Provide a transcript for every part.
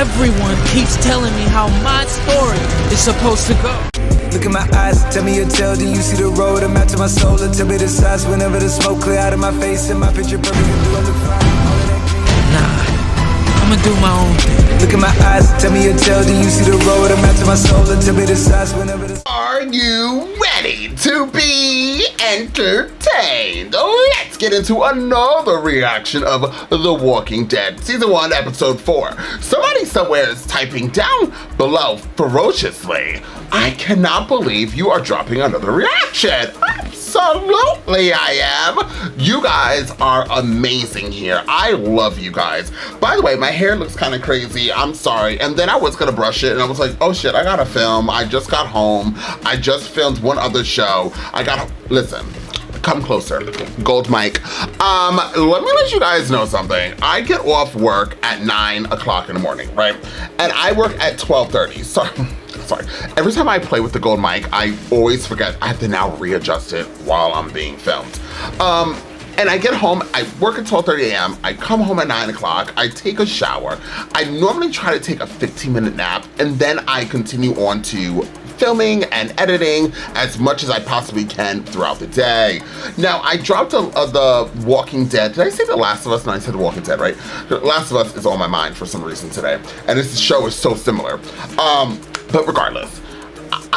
Everyone keeps telling me how my story is supposed to go. Look in my eyes, tell me your tale, then you see the road. I'm out to my soul, and tell me the size whenever the smoke clear out of my face. And my picture perfect, do I look fine? Nah, I'ma do my own thing. Look in my eyes, tell me your tale, then you see the road. I'm out to my soul, and tell me the size whenever the... Are you ready to be entertained? Let's get into another reaction of The Walking Dead, Season 1, Episode 4. Somebody somewhere is typing down below ferociously. I cannot believe you are dropping another reaction. Absolutely I am. You guys are amazing here. I love you guys. By the way, my hair looks kind of crazy. I'm sorry. And then I was gonna brush it and I was like, oh shit, I gotta film. I just got home. I just filmed one other show. Listen, come closer, gold mic. Let me let you guys know something. I get off work at 9 o'clock in the morning, right? And I work at 12:30, sorry. Every time I play with the gold mic, I always forget I have to now readjust it while I'm being filmed. And I get home, I work at 12:30 a.m., I come home at 9 o'clock, I take a shower. I normally try to take a 15-minute nap, and then I continue on to filming and editing as much as I possibly can throughout the day. Now, I dropped The Walking Dead. Did I say The Last of Us? No, I said The Walking Dead, right? The Last of Us is on my mind for some reason today, and this show is so similar. But regardless,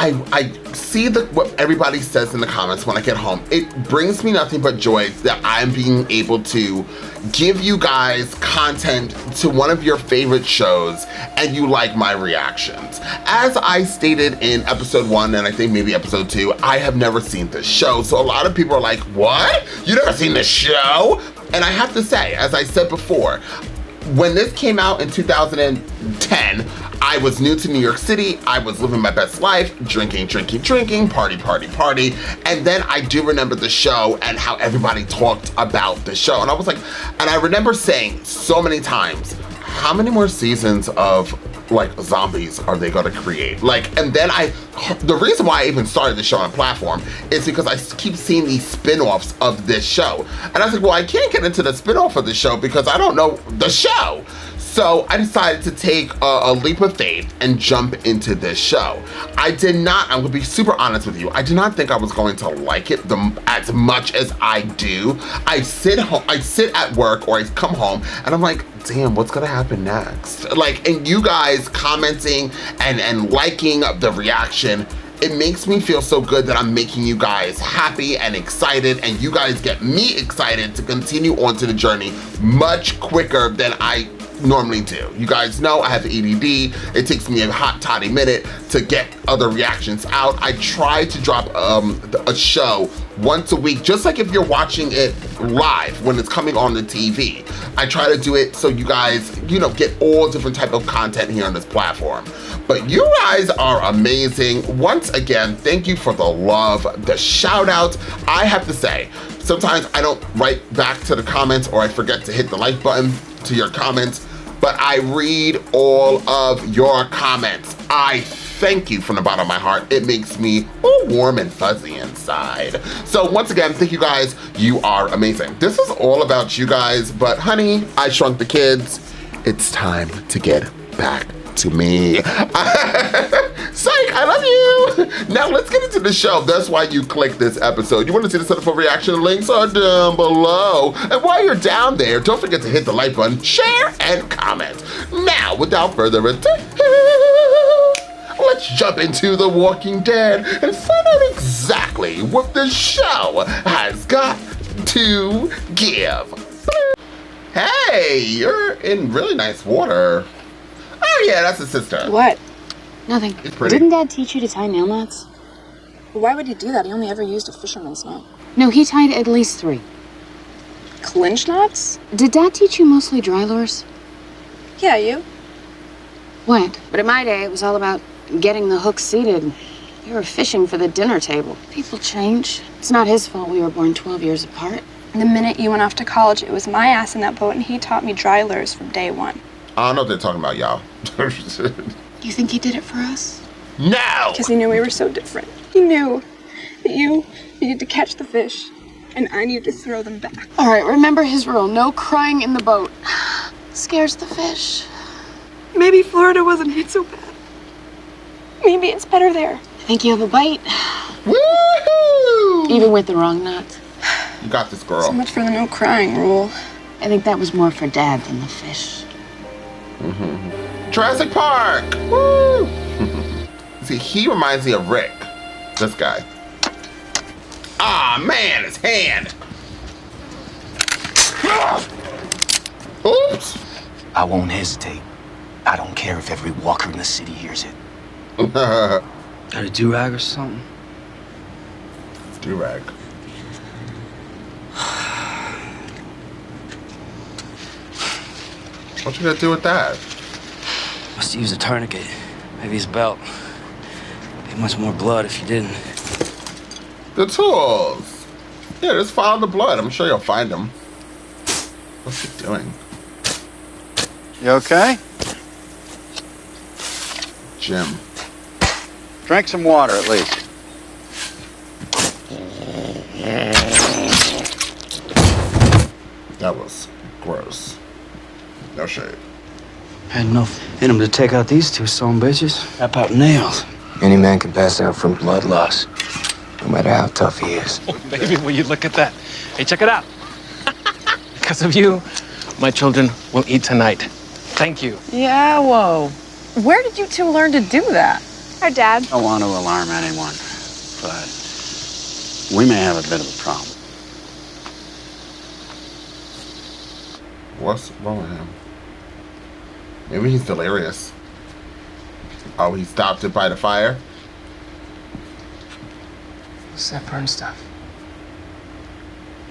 I see what everybody says in the comments when I get home. It brings me nothing but joy that I'm being able to give you guys content to one of your favorite shows and you like my reactions. As I stated in episode 1 and I think maybe episode 2, I have never seen this show. So a lot of people are like, what? You never seen this show? And I have to say, as I said before, when this came out in 2010, I was new to New York City. I was living my best life, drinking, party. And then I do remember the show and how everybody talked about the show. And I was like, and I remember saying so many times, how many more seasons of like zombies are they gonna create? And then the reason why I even started the show on a platform is because I keep seeing these spin-offs of this show. And I was like, well, I can't get into the spin-off of the show because I don't know the show. So I decided to take a leap of faith and jump into this show. I'm gonna be super honest with you, I did not think I was going to like it as much as I do. I sit at work or I come home and I'm like, damn, what's gonna happen next? And you guys commenting and liking the reaction, it makes me feel so good that I'm making you guys happy and excited, and you guys get me excited to continue on to the journey much quicker than I normally do. You guys know I have ADD. It takes me a hot toddy minute to get other reactions out. I try to drop a show once a week, just like if you're watching it live when it's coming on the TV. I try to do it so you guys, get all different type of content here on this platform. But you guys are amazing. Once again, thank you for the love, the shout outs. I have to say, sometimes I don't write back to the comments or I forget to hit the like button to your comments, but I read all of your comments. I thank you from the bottom of my heart. It makes me warm and fuzzy inside. So once again, thank you guys. You are amazing. This is all about you guys, but honey, I shrunk the kids. It's time to get back to me. Psych, I love you. Now let's get into the show. That's why you click this episode. You want to see the set for reaction? Links are down below. And while you're down there, don't forget to hit the like button, share, and comment. Now, without further ado, let's jump into The Walking Dead and find out exactly what the show has got to give. Hey, you're in really nice water. Oh yeah, that's his sister. What? Nothing. It's pretty. Didn't Dad teach you to tie nail knots? Well, why would he do that? He only ever used a fisherman's knot. No, he tied at least 3. Clinch knots? Did Dad teach you mostly dry lures? Yeah, you? What? But in my day, it was all about getting the hook seated. We were fishing for the dinner table. People change. It's not his fault we were born 12 years apart. The minute you went off to college, it was my ass in that boat, and he taught me dry lures from day 1. I don't know what they're talking about, y'all. You think he did it for us? No! Because he knew we were so different. He knew that you needed to catch the fish, and I needed to throw them back. All right, remember his rule. No crying in the boat. Scares the fish. Me? maybe Florida wasn't hit so bad. Maybe it's better there. I think you have a bite, Woohoo! even with the wrong nut. You got this, girl. So much for the no crying rule. I think that was more for Dad than the fish. Jurassic Park! Woo! See, he reminds me of Rick. This guy. Ah, man, his hand! Oops! I won't hesitate. I don't care if every walker in the city hears it. Got a do-rag or something? Do-rag. What you gonna do with that? Must use a tourniquet. Maybe his belt. Be much more blood if you didn't. The tools! Yeah, just follow the blood. I'm sure you'll find them. What's he doing? You okay? Jim. Drink some water at least. That was gross. No shade. Had enough in him to take out these two son bitches. Rap out nails. Any man can pass out from blood loss, no matter how tough he is. Oh, baby, will you look at that? Hey, check it out. Because of you, my children will eat tonight. Thank you. Yeah, whoa. Where did you two learn to do that? Our dad. I don't want to alarm anyone, but we may have a bit of a problem. What's wrong with him? Maybe he's delirious. Oh, he stopped it by the fire? What's that burn stuff?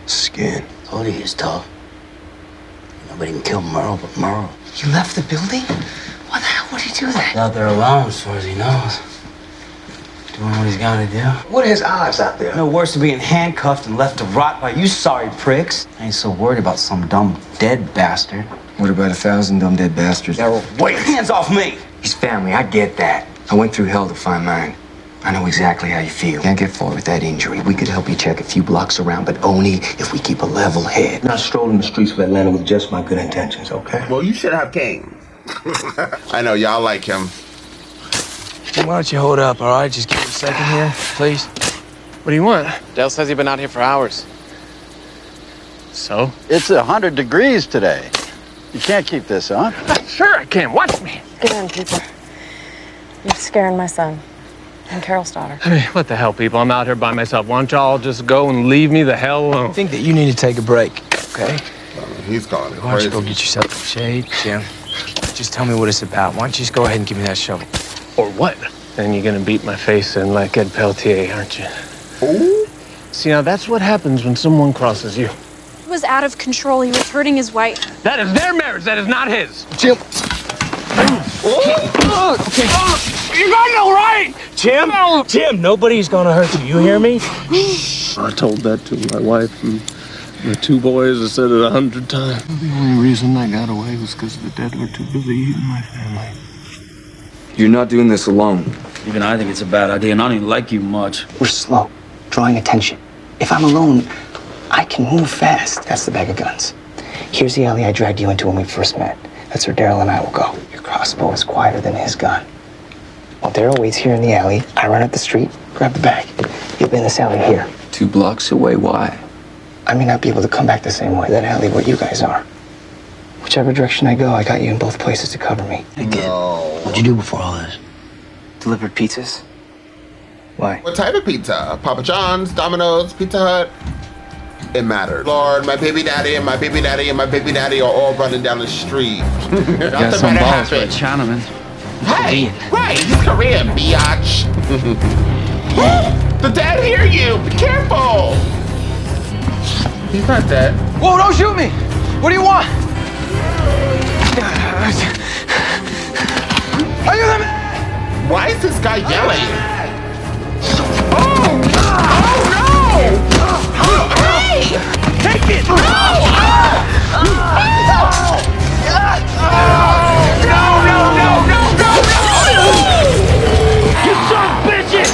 Skin. Told you he's tough. Nobody can kill Merle but Merle. You left the building? What the hell would he do that? He's out there alone as far as he knows. Doing what he's gotta do. What are his odds out there? No worse than being handcuffed and left to rot by you sorry pricks. I ain't so worried about some dumb dead bastard. What about 1,000 dumb dead bastards? Daryl, wait! Hands off me! He's family, I get that. I went through hell to find mine. I know exactly how you feel. Can't get far with that injury. We could help you check a few blocks around, but only if we keep a level head. Not strolling the streets of Atlanta with just my good intentions, okay? Well, you should have Kane. I know, y'all like him. Why don't you hold up, all right? Just give me a second here, please. What do you want? Dale says you've been out here for hours. So? It's 100 degrees today. You can't keep this on. Sure I can. Watch me. Get in, people. You're scaring my son. I'm Carol's daughter. I mean, what the hell, people? I'm out here by myself. Why don't y'all just go and leave me the hell alone? I think that you need to take a break, okay? He's gone Why don't you go crazy. get yourself some shade, Jim? Just tell me what it's about. Why don't you just go ahead and give me that shovel? Or what? Then you're gonna beat my face in like Ed Peltier, aren't you? Ooh. See, now that's what happens when someone crosses you. He was out of control. He was hurting his wife. That is their marriage. That is not his. Jim. You got no right! Jim? Jim, nobody's gonna hurt you. You hear me? I told that to my wife and the two boys. I said it 100 times. The only reason I got away was because the dead were too busy eating my family. You're not doing this alone. Even I think it's a bad idea, and I don't even like you much. We're slow, drawing attention. If I'm alone, I can move fast. That's the bag of guns. Here's the alley I dragged you into when we first met. That's where Daryl and I will go. Your crossbow is quieter than his gun. While Daryl waits here in the alley, I run up the street, grab the bag. You'll be in this alley here. 2 blocks away, why? I may not be able to come back the same way. That alley where you guys are. Whichever direction I go, I got you in both places to cover me. Hey, kid, what'd you do before all this? Delivered pizzas? Why? What type of pizza? Papa John's, Domino's, Pizza Hut? It mattered. Lord, my baby daddy and my baby daddy and my baby daddy are all running down the street. Got some balls for a Chinaman. Hey, right, he's Korean, biatch. The dead hear you. Be careful. He's not dead. Whoa, don't shoot me! What do you want? Are you the man? Why is this guy yelling? Oh! Oh no! Hey! Take it! No! You son of bitches!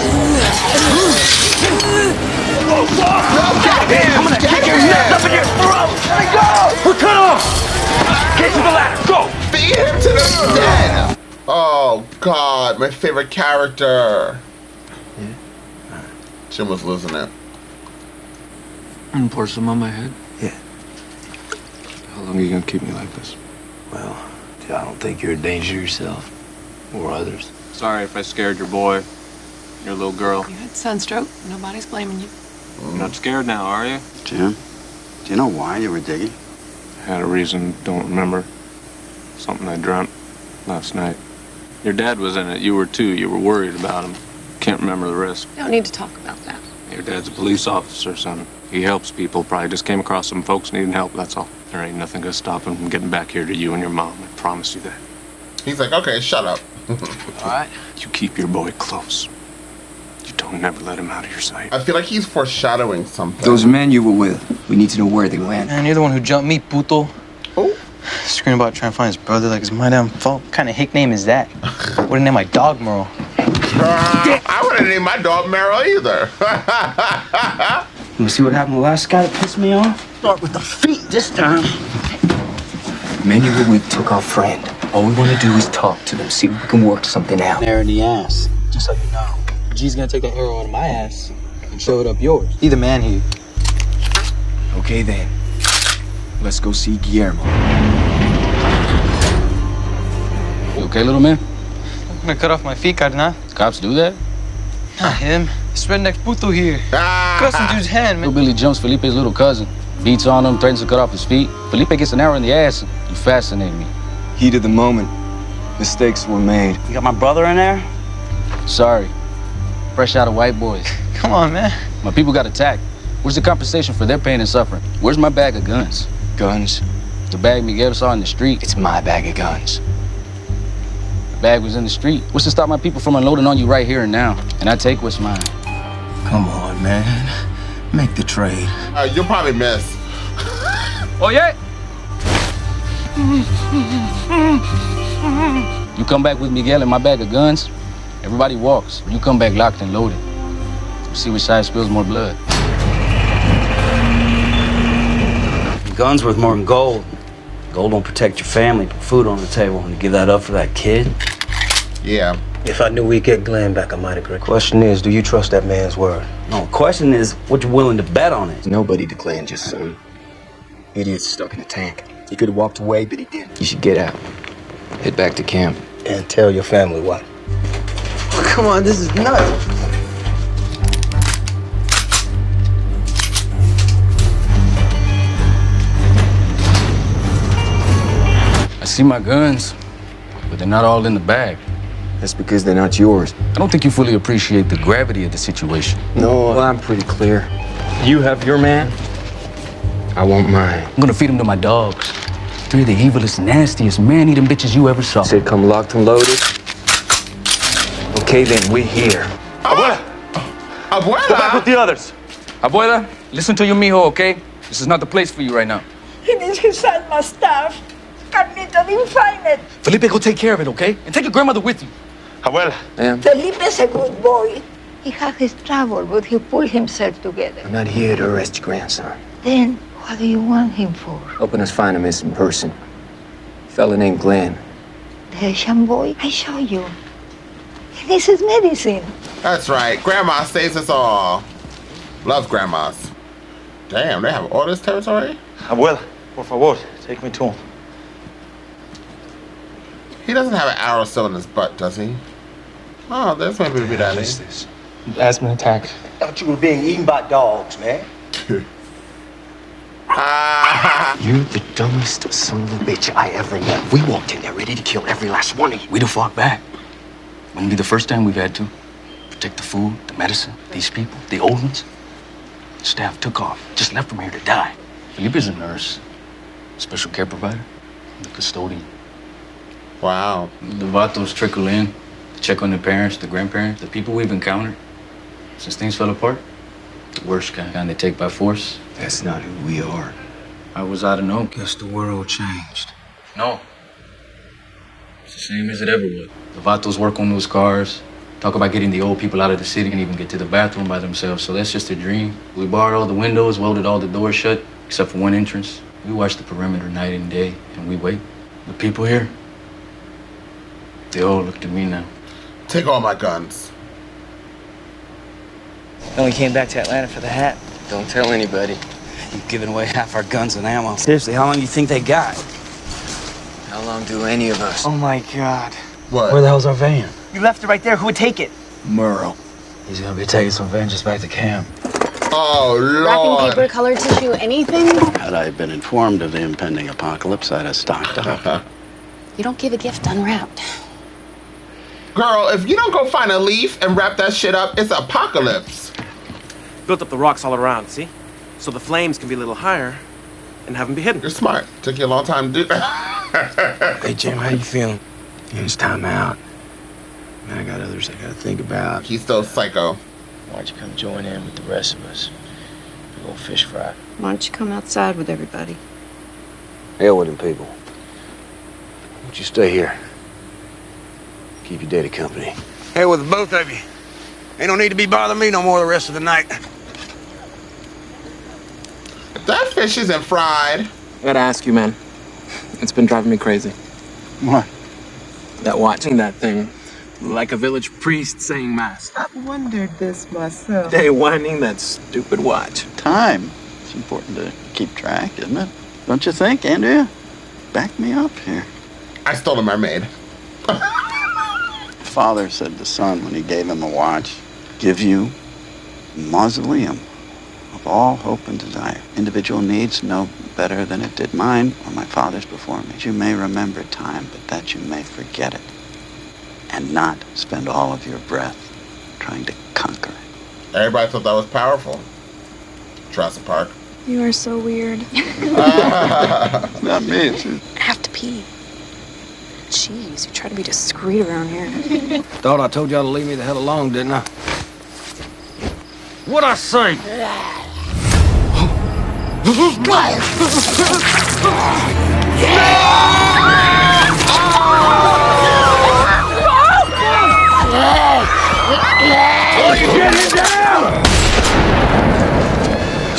I'm gonna kick your nuts up in your throat! Let me go! We're cut off! Get to the ladder, go! Feed him to the dead! Oh, God, my favorite character. Yeah? Jim was losing it. And pour some on my head? Yeah. How long are you gonna keep me like this? Well, I don't think you're a danger to yourself or others. Sorry if I scared your boy, your little girl. You had sunstroke. Nobody's blaming you. You're not scared now, are you? Jim, do you know why you were digging? Had a reason, don't remember. Something I dreamt last night. Your dad was in it. You were too. You were worried about him. Can't remember the rest. Don't need to talk about that. Your dad's a police officer, son. He helps people. Probably just came across some folks needing help, that's all. There ain't nothing gonna stop him from getting back here to you and your mom. I promise you that. He's like, okay, shut up. All right. You keep your boy close. You don't never let him out of your sight. I feel like he's foreshadowing something. Those men you were with, we need to know where they went. Man, you're the one who jumped me, puto. Oh. Screaming about trying to find his brother like it's my damn fault. What kind of hick name is that? Wouldn't name my dog Merle. I wouldn't name my dog Merle either. You see what happened to the last guy that pissed me off? Start with the feet this time. Men you were with took our friend. All we want to do is talk to them, see if we can work something out. There in the ass. Just so you know, G's gonna take that arrow out of my ass and shove it up yours. He the man here. Okay then, let's go see Guillermo. You okay, little man? I'm gonna cut off my feet, carnal. Cops do that? Not him. This redneck puto here. Cut some dude's hand, man. Billy jumps Felipe's little cousin, beats on him, threatens to cut off his feet. Felipe gets an arrow in the ass. You fascinate me. Heat of the moment. Mistakes were made. You got my brother in there? Sorry. Fresh out of white boys. Come on, man. My people got attacked. Where's the compensation for their pain and suffering? Where's my bag of guns? Guns? The bag Miguel saw in the street. It's my bag of guns. The bag was in the street. What's to stop my people from unloading on you right here and now? And I take what's mine. Come on, man. Make the trade. You'll probably miss. Oh, yeah? You come back with Miguel and my bag of guns, everybody walks. You come back locked and loaded. You see which side spills more blood. Guns worth more than gold. Gold don't protect your family, put food on the table, and to give that up for that kid. Yeah. If I knew we'd get Glenn back, I might agree. Question is, do you trust that man's word? No, the question is what you're willing to bet on it. Nobody to Glenn, just son. Idiot's stuck in a tank. He could have walked away, but he didn't. You should get out. Head back to camp. And tell your family what? Oh, come on, this is nuts. I see my guns, but they're not all in the bag. That's because they're not yours. I don't think you fully appreciate the gravity of the situation. No, well, I'm pretty clear. You have your man, I want mine. I'm gonna feed them to my dogs. They're the evilest, nastiest, man-eating bitches you ever saw. Said come locked and loaded. Okay, then we're here. Abuela! Abuela! Go back with the others. Abuela, listen to your mijo, okay? This is not the place for you right now. He needs his alma staff. Carnito didn't find it. Felipe, go take care of it, okay? And take your grandmother with you. Abuela. Ma'am? Felipe's a good boy. He had his trouble, but he pulled himself together. I'm not here to arrest your grandson. Then, what do you want him for? Helping us find a missing person. Fella named Glenn. The Haitian boy? I show you. He needs his medicine. That's right. Grandma saves us all. Love grandmas. Damn, they have all this territory? Abuela, por favor, take me to him. He doesn't have an arrow still in his butt, does he? Oh, there's maybe to be that. What is this? Asthma attack. Thought you were being eaten by dogs, man. You're the dumbest son of a bitch I ever met. We walked in there ready to kill every last one of you. We'd have fought back. Wouldn't be the first time we've had to. Protect the food, the medicine, these people, the old ones. The staff took off, just left from here to die. Felipe's a nurse, special care provider, the custodian. Wow. The Vatos trickle in to check on the parents, the grandparents, the people we've encountered since things fell apart. The worst kind they take by force. That's not who we are. I was out of know. Guess the world changed. No. It's the same as it ever was. The Vatos work on those cars, talk about getting the old people out of the city and even get to the bathroom by themselves, so that's just a dream. We barred all the windows, welded all the doors shut, except for one entrance. We watch the perimeter night and day, and we wait. The people here, They all look at me now. Take all my guns. Then we came back to Atlanta for the hat. Don't tell anybody. You've given away half our guns and ammo. Seriously, how long do you think they got? How long do any of us? Oh my God. What? Where the hell's our van? You left it right there. Who would take it? Merle. He's gonna be taking some vengeance back to camp. Oh, Wrapping Lord. paper, colored tissue, anything? Had I been informed of the impending apocalypse, I'd have stocked up. You don't give a gift unwrapped. Girl, if you don't go find a leaf and wrap that shit up, it's apocalypse. Built up the rocks all around, see? So the flames can be a little higher and have them be hidden. You're smart. Took you a long time to do that. Hey, Jim, how you feeling? It's time out. Man, I got others I gotta think about. He's still psycho. Why don't you come join in with the rest of us? Big old fish fry. Why don't you come outside with everybody? Hell with them people. Why don't you stay here? Keep your daddy company. Hell with both of you. Ain't no need to be bothering me no more the rest of the night. That fish isn't fried. I gotta ask you, man. It's been driving me crazy. What? That watching that thing, like a village priest saying mass. I've wondered this myself. Day winding that stupid watch. Time. It's important to keep track, isn't it? Don't you think, Andrea? Back me up here. I stole a mermaid. Father said to son when he gave him a watch, give you a mausoleum of all hope and desire. Individual needs no better than it did mine or my father's before me. You may remember time, but that you may forget it and not spend all of your breath trying to conquer it. Everybody thought that was powerful. Jurassic Park. You are so weird. Not me. I have to pee. Jeez, you try to be discreet around here. Thought I told y'all to leave me the hell alone, didn't I? What'd I say?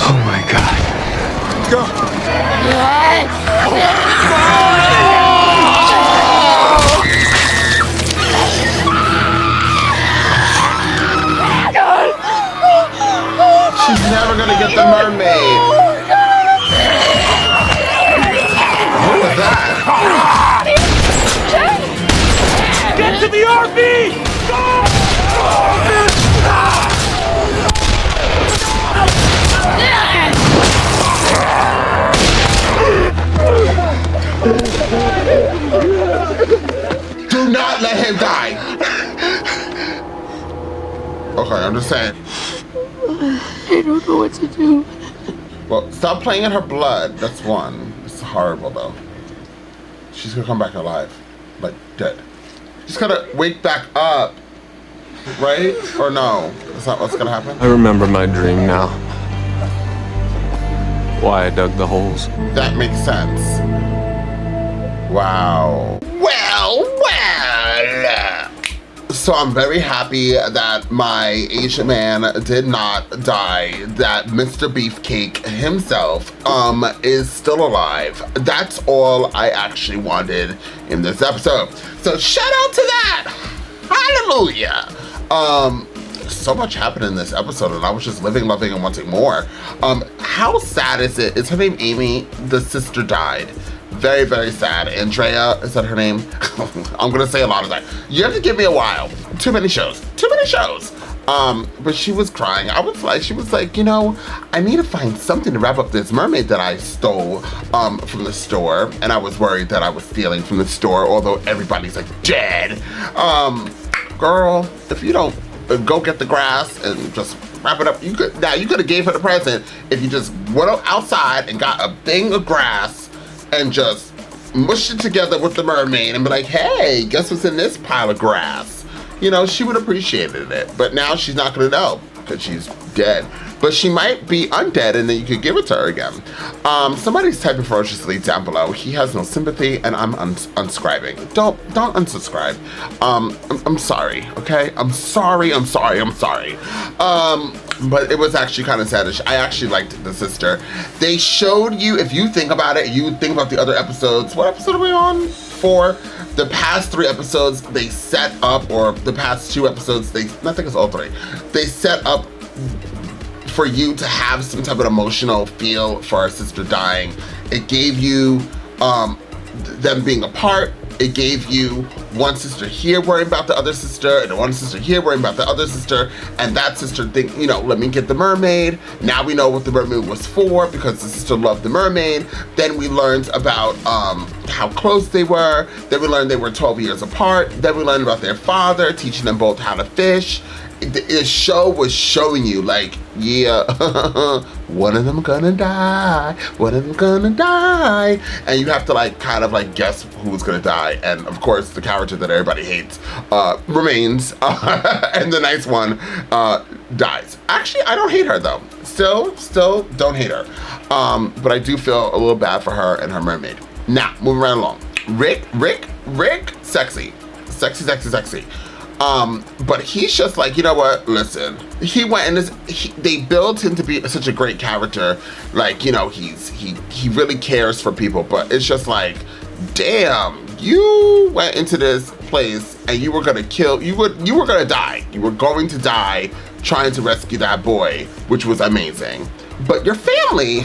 Oh my God. Go. She's never gonna get the mermaid. What was that? Get to the RV! Do not let him die. Okay, I'm just saying. I don't know what to do. Well, stop playing in her blood. That's one. It's horrible, though. She's gonna come back alive. Like, dead. She's gonna wake back up. Right? Or no? That's not what's gonna happen? I remember my dream now. Why I dug the holes. That makes sense. Wow. Well. So I'm very happy that my Asian man did not die, that Mr. Beefcake himself is still alive. That's all I actually wanted in this episode. So shout out to that. Hallelujah. So much happened in this episode and I was just living, loving, and wanting more. How sad is it? Is her name Amy? The sister died. Very, very sad. Andrea, is that her name? I'm gonna say a lot of that. You have to give me a while. Too many shows. But she was crying. She was like, you know, I need to find something to wrap up this mermaid that I stole from the store. And I was worried that I was stealing from the store, although everybody's like dead. Girl, if you don't go get the grass and just wrap it up, you could have gave her the present if you just went outside and got a thing of grass and just mushed it together with the mermaid and be like, hey, guess what's in this pile of grass? You know, she would have appreciated it. But now she's not gonna know because she's dead. But she might be undead and then you could give it to her again. Somebody's typing ferociously down below. He has no sympathy and I'm unscribing. Don't unsubscribe. I'm sorry, okay? I'm sorry. But it was actually kind of sad. I actually liked the sister. They showed you, if you think about it, you think about the other episodes. What episode are we on? 4? the past 3 episodes, they set up, or the past 2 episodes, I think it's all 3, they set up for you to have some type of emotional feel for our sister dying. It gave you them being apart. It gave you one sister here worrying about the other sister, and one sister here worrying about the other sister, and that sister think, you know, let me get the mermaid. Now we know what the mermaid was for, because the sister loved the mermaid. Then we learned about how close they were. Then we learned they were 12 years apart. Then we learned about their father, teaching them both how to fish. The show was showing you, like, yeah, one of them gonna die, one of them gonna die, and you have to, like, kind of, like, guess who's gonna die. And of course, the character that everybody hates remains, and the nice one dies. Actually, I don't hate her though. Still don't hate her. But I do feel a little bad for her and her mermaid. Now, moving right along. Rick, sexy. But he's just like, you know what, listen, he went and they built him to be such a great character. Like, you know, he really cares for people, but it's just like, damn, you went into this place and you were gonna die. You were going to die trying to rescue that boy, which was amazing. But your family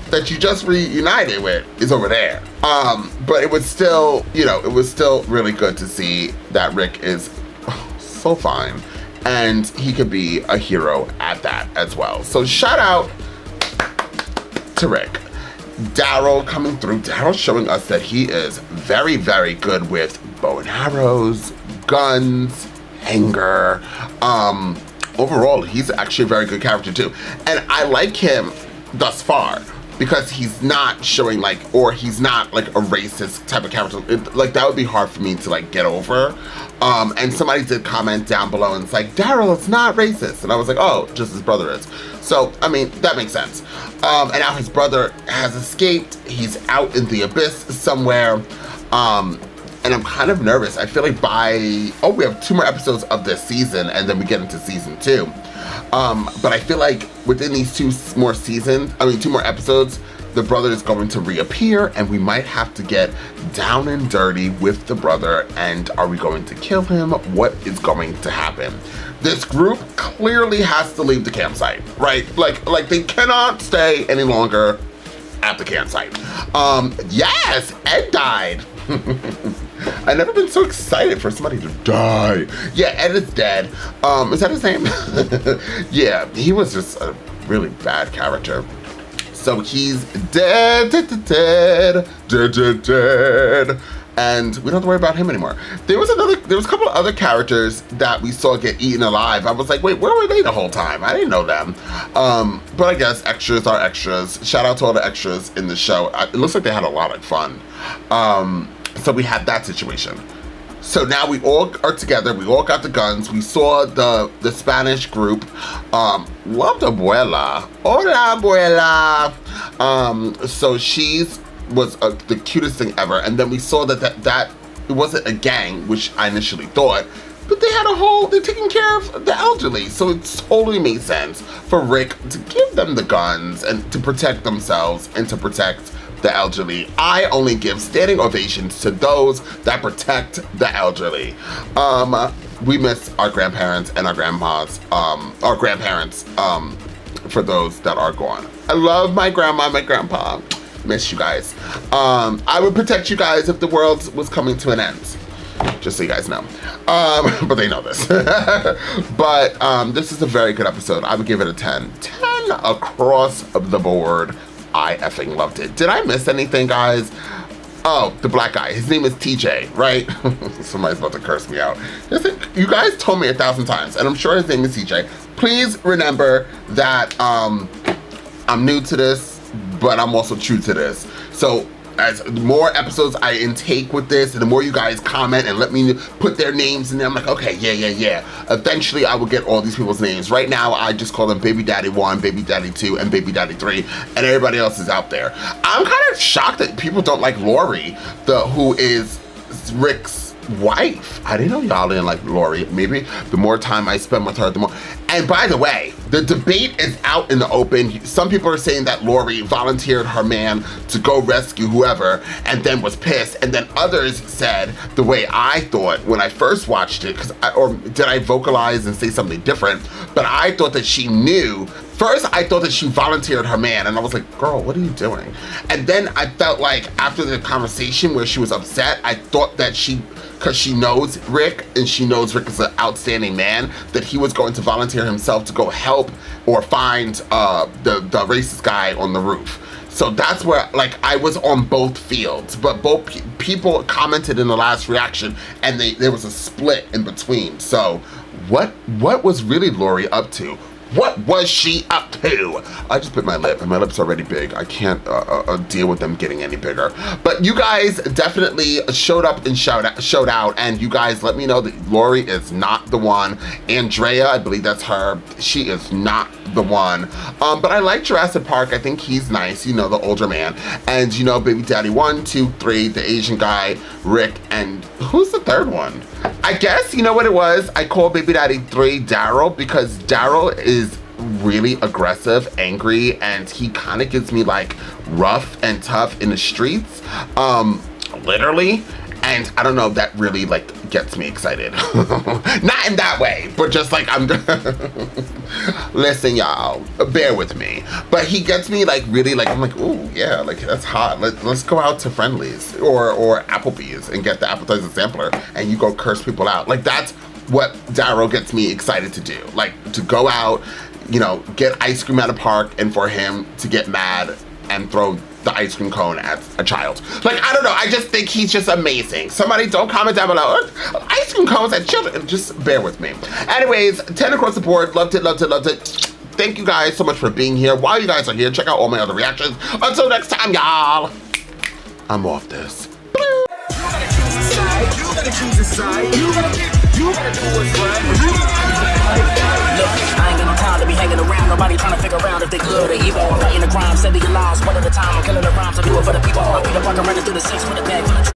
that you just reunited with is over there. But it was still, you know, it was still really good to see that Rick is so fine, and he could be a hero at that as well. So shout out to Rick. Daryl coming through. Daryl showing us that he is very, very good with bow and arrows, guns, anger. Overall, he's actually a very good character too. And I like him thus far, because he's not showing like, or he's not like a racist type of character. Like, that would be hard for me to like get over. And somebody did comment down below and it's like, Daryl, it's not racist. And I was like, oh, just his brother is. So, I mean, that makes sense. And now his brother has escaped. He's out in the abyss somewhere. And I'm kind of nervous. I feel like we have 2 more episodes of this season and then we get into season 2. But I feel like within these 2 more episodes, the brother is going to reappear and we might have to get down and dirty with the brother. And are we going to kill him? What is going to happen? This group clearly has to leave the campsite, right? Like they cannot stay any longer at the campsite. Yes, Ed died. I've never been so excited for somebody to die. Yeah, Ed is dead. Is that his name? Yeah, he was just a really bad character. So he's dead. And we don't have to worry about him anymore. There was a couple of other characters that we saw get eaten alive. I was like, wait, where were they the whole time? I didn't know them. But I guess extras are extras. Shout out to all the extras in the show. It looks like they had a lot of fun. So we had that situation. So now we all are together. We all got the guns. We saw the Spanish group. Loved Abuela. Hola, Abuela. So she's was the cutest thing ever. And then we saw that it wasn't a gang, which I initially thought, but they're taking care of the elderly. So it totally made sense for Rick to give them the guns and to protect themselves and to protect the elderly. I only give standing ovations to those that protect the elderly. We miss our grandparents and our grandmas, our grandparents, for those that are gone. I love my grandma, my grandpa. Miss you guys. I would protect you guys if the world was coming to an end. Just so you guys know. But they know this. But this is a very good episode. I would give it a 10. 10 across the board. I effing loved it. Did I miss anything, guys? Oh, the black guy. His name is TJ, right? Somebody's about to curse me out. You guys told me 1,000 times, and I'm sure his name is TJ. Please remember that I'm new to this, but I'm also true to this. So as more episodes I intake with this, and the more you guys comment and let me put their names in there, I'm like, okay, yeah. Eventually I will get all these people's names. Right now I just call them Baby Daddy 1, Baby Daddy 2, and Baby Daddy 3, and everybody else is out there. I'm kind of shocked that people don't like Lori, who is Rick's wife. I didn't know y'all didn't like Lori. Maybe the more time I spend with her, the more. And by the way, the debate is out in the open. Some people are saying that Lori volunteered her man to go rescue whoever and then was pissed. And then others said the way I thought when I first watched it, or did I vocalize and say something different? But I thought that she knew. First, I thought that she volunteered her man, and I was like, girl, what are you doing? And then I felt like after the conversation where she was upset, I thought that because she knows Rick, and she knows Rick is an outstanding man, that he was going to volunteer himself to go help or find the racist guy on the roof. So that's where, like, I was on both fields, but both people commented in the last reaction, and there was a split in between. So what was really Lori up to? What was she up to? I just bit my lip, and my lip's already big. I can't deal with them getting any bigger. But you guys definitely showed up and showed out, and you guys let me know that Lori is not the one. Andrea, I believe that's her. She is not the one. But I like Jurassic Park. I think he's nice, you know, the older man. And you know, Baby Daddy 1, 2, 3, the Asian guy, Rick, and who's the third one? I guess, you know what it was? I call Baby Daddy 3 Daryl because Daryl is really aggressive, angry, and he kind of gives me like rough and tough in the streets, literally. And I don't know, that really like gets me excited. Not in that way, but just like listen, y'all, bear with me. But he gets me like really like, I'm like, ooh, yeah, like that's hot. Let's go out to Friendly's or Applebee's and get the appetizer sampler and you go curse people out. Like that's what Daryl gets me excited to do. Like to go out, you know, get ice cream at a park and for him to get mad and throw the ice cream cone at a child. Like, I don't know, I just think he's just amazing. Somebody don't comment down below, ice cream cones at children, just bear with me. Anyways, 10 across the board, loved it, loved it, loved it. Thank you guys so much for being here. While you guys are here, check out all my other reactions. Until next time, y'all, I'm off this. You gotta choose a side. You gotta do what's right. Look, I ain't got no time to be hanging around. Nobody trying to figure out if they good or evil. I'm fighting the crime, saving your lives one at a time. I'm killing the rhymes. I do it for the people. I beat the fucker running through the six with a bag full of